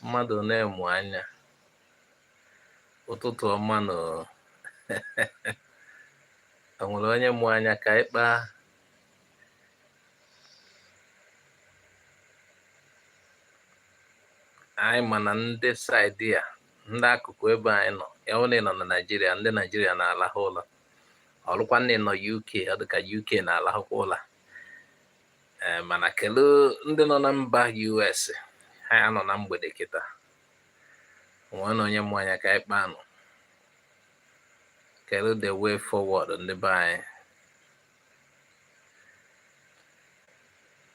mmadụ na-emu anya ụtụtụ ọma nọ o nwere onye mụ anya ka ịkpa anyị mana ndị saịdị a ndị akụkụ ebe anyị nọ ya ọ nọ na Naịjirịa ndị Naịjirịa na-alahụ ụlọ ọlụkwa ndị nọ UK ọ dịka UK na-alahụkwa ụlọ mana kelu ndị nọ na mba US ha nọ na mgbede kịta onwe na onye mụ anya ka ịkpa anụ kelu the way forward ndị be anyị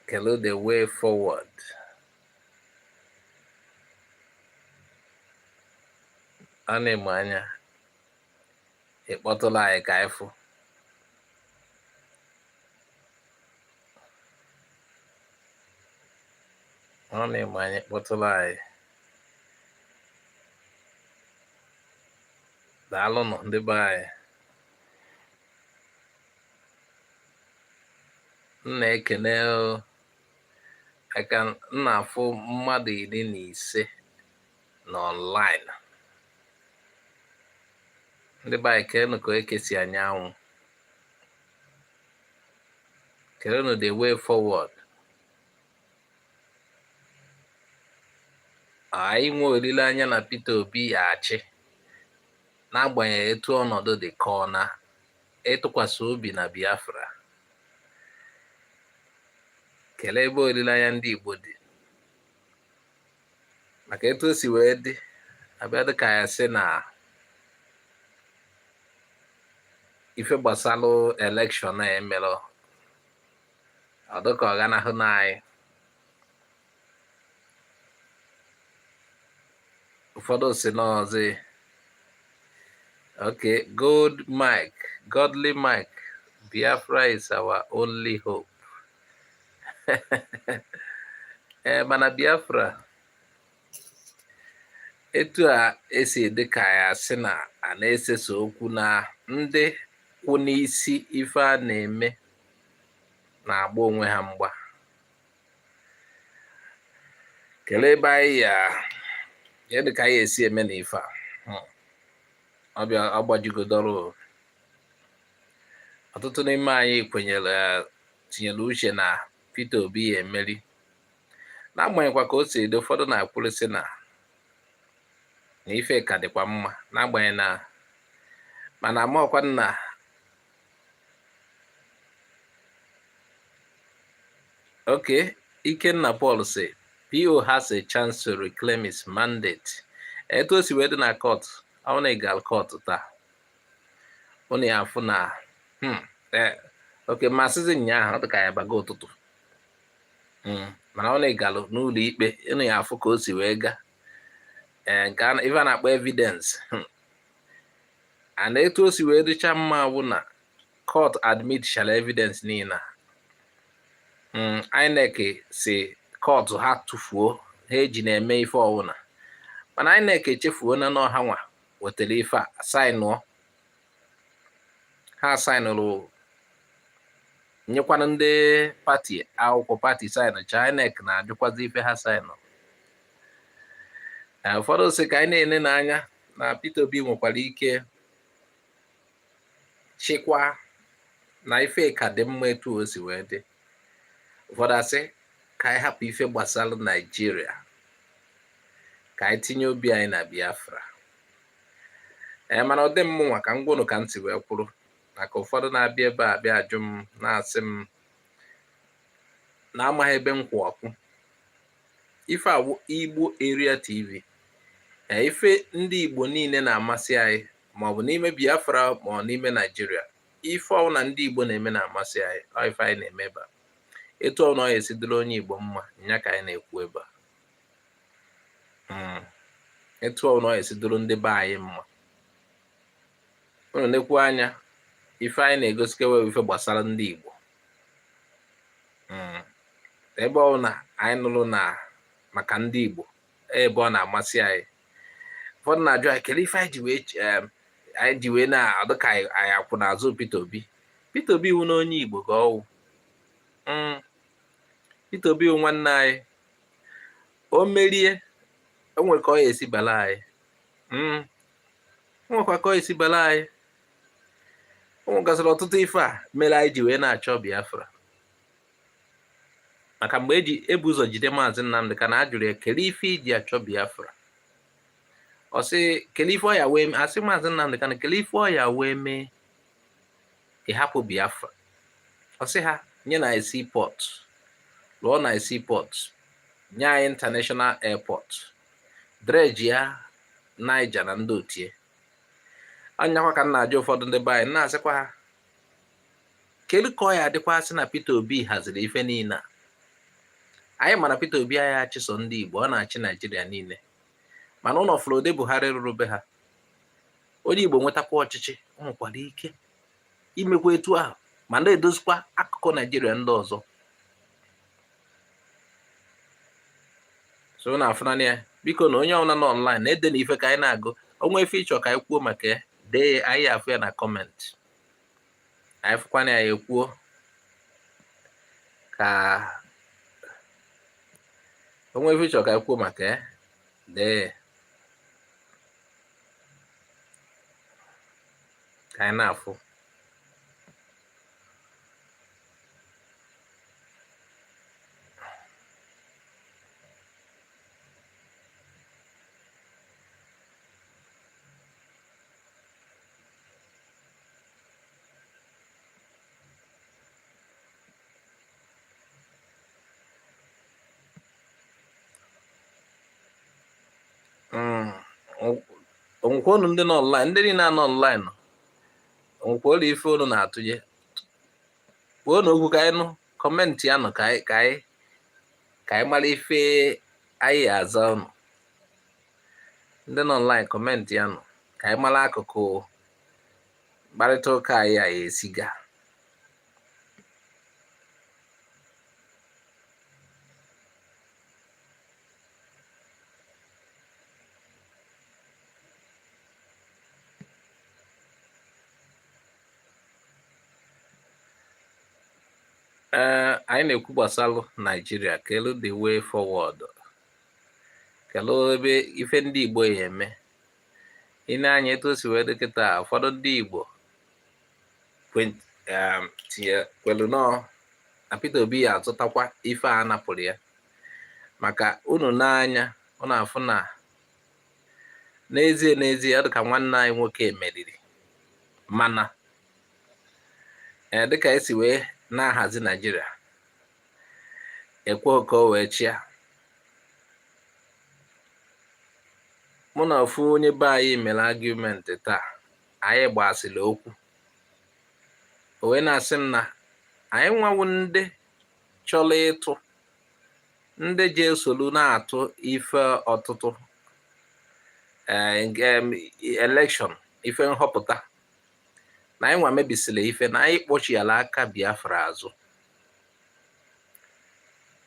kelu the way forward a na-emu anya ịkpọtụla anyị ka ịfụ ọ na-emu anya ịkpọtụla anyị daalụ nọ ndị be anyị m na-ekene aka m na-afụ mmadụ 15 n'ọnlaịn ndị be anyị kelenụ ka ekesi anyanwụ kelenụ the way forward anyị nwe olileanya na Peter Obi achị n'agbanyeghị etu ọnọdụ dị ka ọ na ịtụkwasị obi na Biafra kelee ebe olileanya ndị Igbo dị maka etu o si wee dị abịa dịka ya sị na ife gbasalụ elekshọn a emelụ ọ dịka ọ ganahụ na anyị ụfọdụ si n'ọzọ okay godly Mike Biafra is our only hope mana Biafra etu a esi dị ka ya sị na a na-esesa okwu na ndị kwụ n'isi ife a na-eme na-agba onwe ha mgba kelee ebe anyị ya dị ka anyị esi eme na ife a ọbịa agbajigodoro ọtụtụ n'ime anyị kwenyere tinyere uche na Peter Obi ya emeri n'agbanyeghịkwa ka o si dị ụfọdụ na-akwụrịsị na ife ka dịkwa mma n'agbanyeghị na mana amaọkwa na okay Ikenna Paul say PO has a chance to reclaim his mandate etu o si wee dị na court ọ na-egal court taa ọ na-afụ na okay masịzi nyaahụ ọ dị ka ya baga ụtụtụ mana ọ na-egalụ n'ụlọ ikpe ịnụ ya afụ ka o si wee gaa nke ife a na-akpọ evidence and etu o si wee dịcha mma bụ na court admit shala evidence niile INEC si court ha tụfuo ha eji na-eme ife ọwụna mana INEC echefuo na n'ọha nwa wetara ife a saịnụọ ha saịnụrụ nyekwana ndị pati akwụkwọ pati saịnụcha INEC na-ajụkwazi ife ha saịnụ ụfọdụ si ka anyị na-ene n'anya na Peter Obi nwekwara ike chịkwa na ife ka dị mma etu o si wee dị ụfọdụ asị ka anyị hapụ ife gbasara Naịjirịa ka anyị tinye obi anyị na Biafra mana ọ dị m nwa ka m gwụnụ ka m si wee kwuru maka ụfọdụ na-abịa ebe a bịa ajụ m na-asị m na-amaghị ebe m kwụ ọkụ ife awụ Igbo Area TV ife ndị Igbo niile na-amasị anyị maọbụ n'ime Biafra ma ọ n'ime Naịjirịa ife ọwụ na ndị Igbo na-eme na-amasị anyị ife anyị na-eme ebe a etu ọ na ọ esidoro onye Igbo mma nya ka anyị na-ekwu ebe a etu ọ na ọ esidoro ndị be anyị mma unu nekwu anya ife anyị na-egosikewe ife gbasara ndị Igbo ebe ọ na anyị nụrụ na maka ndị Igbo ebe ọ na-amasị anyị ụfọdụ na-ajụ anyị kelee ife anyị ji wee na-adụ ka anyị akwụ n'azụ Peter Obi Peter Obi wụ na onye Igbo ka ọwụ Peter Obi nwanne anyị o merie enwe ka ọ esi bala anyị nwekwa ka ọ esi bala anyị ụmụgasịrị ọtụtụ ife a mere anyị ji wee na-achọ Biafra maka mgbe ebu ụzọ jide Maazị Nnamdi Kanu ajụrụ ya kele ife iji achọ Biafra ọ sị kele ife ọya wee asị Maazị Nnamdi Kanu kele ife ọya wee mee ịhapụ Biafra ọ sị ha nye na seaport lụọ na seaport nye anyị international airport dredge ya Niger na ndị otie anyakwa ka nna ajụ ụfọdụ ndị be anyị na-asịkwa ha kelu ka ọ ya adịkwa asị na Peter Obi haziri ife niile anyị mana Peter Obi anyị achịso ndị Igbo ọ na-achị Naijiria niile mana ụlọ Flode Buhari rụrụ be ha onye Igbo nwetakwa ọchịchị ọ nwekwara ike imekwa etu ahụ ma na-edozikwa akụkụ Naijiria ndị ọzọ so na afụnanya ya biko na onye ọbụla nọ online na-ede na ife ka anyị na-agụ onwe ife ịchọ ka anyị kwuo maka ya dee anyị afụ ya na kọmentị anyị fụkwana ya ekwuo ka onwe ife ịchọ ka anyị kwuo maka ya dee ka anyị na-afụ onwekwa unu ndị nọ online ndị niile anọ online onwekwa ụlọ ife unu na-atụnye kwuo na okwu ka anyị nụ kọmentị ya nụ ka anyị mara ife anyị aza unu ndị nọ online kọmentị ya nụ ka anyị mara akụkụ mkparịta ụka anyị esiga anyị na-ekwu gbasara Naijiria kelu the way forward kelu ebe ife ndị Igbo ya eme ị na-anya etu o si wee dịkịta ụfọdụ ndị Igbo kwelu nọ na Peter Obi ya azụtakwa ife a napụrụ ya maka unu n'anya unu afụ na n'ezie ọ dịka nwanne anyị nwoke meriri mana dịka esi wee na-ahazi Naijiria ekwe ka o wee chịa mụ na ofu onye be anyị mere argument taa anyị gbasịrị okwu o wee na-asị m na anyị nwawu ndị chọrọ ịtụ ndị ji esolu na-atụ ife ọtụtụ election ife nhọpụta na anyị nwa mebisiri ife na anyị kpọchiala aka Biafra azụ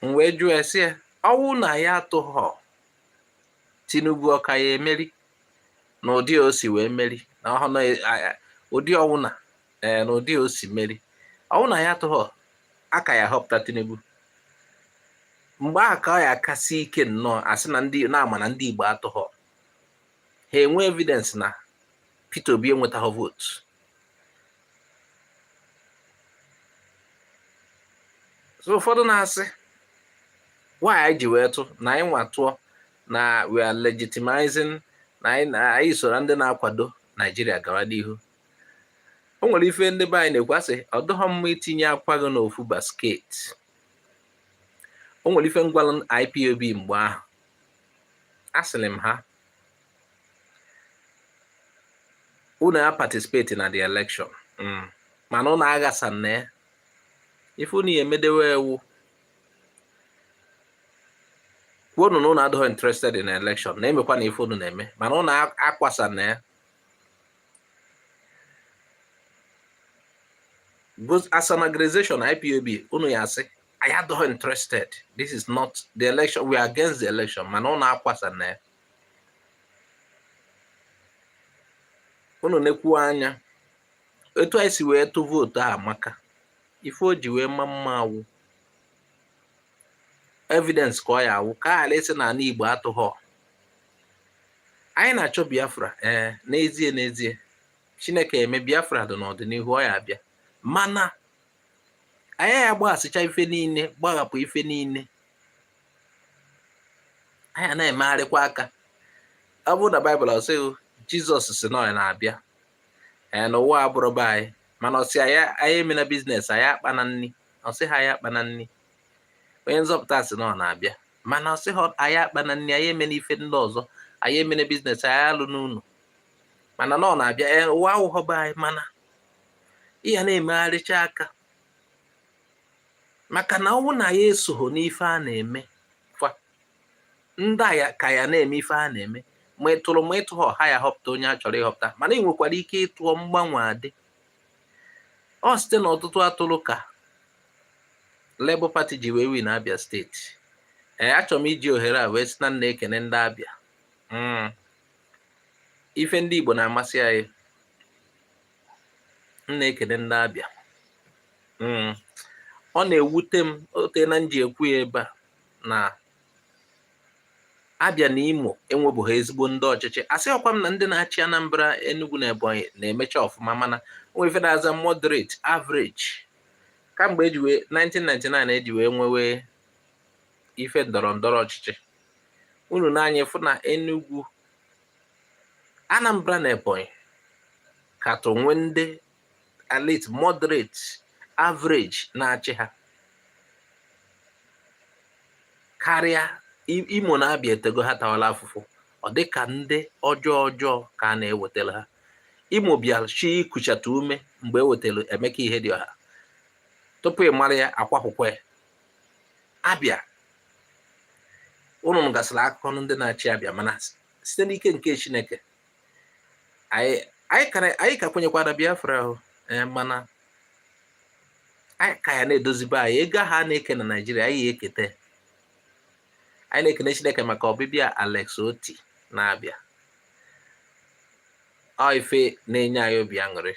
m wee jụọ esi ọwụ na ya atụghọ Tinubu ọka ya emeri na ụdị o si wee meri na ọhụrụ ụdị ọwụ na ụdị o si meri ọwụ na ya atụghọ aka ya họpụta Tinubu mgbe a ka ọ ya kasị ike nnọọ asị na ndị na-ama na ndị Igbo atụghọ ha enwe evidence na Peter Obi enwetaghị votu so ụfọdụ na-asị why ji wee tụ na anyị nwa tụọ na we are legitimizing na anyị soro ndị na-akwado Naijiria gawa n'ihu o nwere ife ndị be anyị na-ekwu asị ọ dịghọ mma itinye akwa gị n'ofu basket o nwere ife ngwalụ IPOB mgbe ahụ asịrị m ha unu ya participate na the election mana unu aghasa na ya ife unu ya emedewe ewu kwuonu na unu adịghị interested in election na-emekwa na ife unu na-eme mana unu akwasa na ya as an organization IPOB unu ya asị anyị adịghị interested, this is not the election, we are against the election mana unu akwasa na ya unu na-ekwu anya etu anyị si wee tụ vootu ahụ maka ife o ji wee mma awụ evidence ka ọ ya awụ ka ghara isi na ala Igbo atụghọ anyị na-achọ Biafra n'ezie Chineke eme Biafra dị n'ọdịnihu ọ ya abịa, mana anyị ya gbaghasịcha ife niile, gbaghapụ ife niile, anyị na-emegharịkwa aka. Ọ bụrụ na Baịbụl ọsịghị Jizọs si na ọ na-abịa n'ụwa abụrụ be anyị, mana ọsị anyị emena biznes, anyị akpa na nri, ọsị ha anyị akpa na nri. Onye nzọpụta si na ọ na-abịa, mana ọsị ha anyị akpa na nri, anyị emena ife ndị ọzọ, anyị emena biznes, anyị alụ n'ụlọ, mana na ọ na-abịa ụwa awụghọ be anyị. Mana ihe na-emegharịcha aka, maka na ọnwụ na ya esogho n'ife a na-eme ndị a ka ya na-eme ife a na-eme, ma ịtụrụ ma ịtụghọ ha ya họpụta onye a chọrọ ịhọpụta. Mana ị nwekwara ike ịtụọ mgbanwe adị, ọ site na ọtụtụ atụrụ ka Labour Party ji wee win Abia steeti. Achọrọ m iji ohere a wee sị na nna ekene ndị Abia. Ife ndị Igbo na-amasị anyị, nna ekene ndị Abia. Ọ na-ewute m ote na nji ekwu ya ebe a na Abia na Imo enwebụghị ezigbo ndị ọchịchị. Asịghịkwa m na ndị na-achị Anambra, Enugu na Ebonyi na-emecha ọfụma, mana onwe ife na-aza moderate average. Kamgbe 1999 eji wee nwewe ife ndọrọ ndọrọ ọchịchị, unu na-anya fụ na Enugu, Anambra na Ebonyi katọ nwe ndị at least moderate average na-achị ha karịa Imo na Abia. Etego ha tawala afụfụ, ọ dịka ndị ọjọọ ka a na-ewetara ha. Imo bịa chi ikuchata ume mgbe ewetara Emeka Ihedioha, tupu ị mara ya akwapụkwa ya. Abia unu gasịrị akụkọ ndị na-achị Abia, mana site n'ike nke Chineke anyị ka kwenyekwara Biafra ahụ, mana anyị ka ya na-edozibe anyị. Ego ha na-eke na Naịjirịa anyị ekete. Anyị na-ekene Chineke maka ọbịbịa Alex Oti na-abịa. Ọ ife na-enye anyị obi aṅụrị.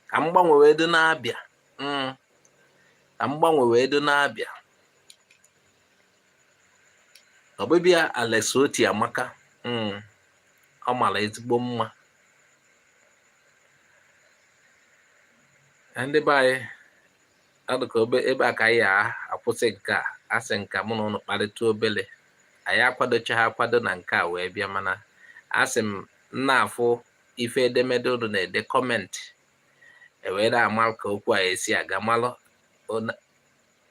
Ka mgbanwe wee dị na-abịa, ka mgbanwe wee dị na-abịa. Ọbịbịa Alex Oti amaka, ọ mara ezigbo mma. Ndị be anyị adụka ebe a ka anyị akwụsị nke a. Asị nka mụ na ụnụ kparịta obele, anyị akwadocha ha akwado na nke a wee bịa, mana asị m na-afụ ife edemede ụnụ na-ede kọmentị, ewere amalụ ka okwu a esi aga, malụ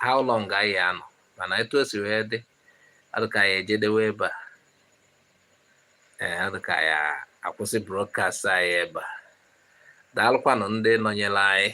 how long anyị anọ. Mana etu o si wee dị, adụka anyị ejedewe ebe a, adụka anyị akwụsị brọdkast anyị ebe a. Daalụkwanụ ndị nọnyere anyị.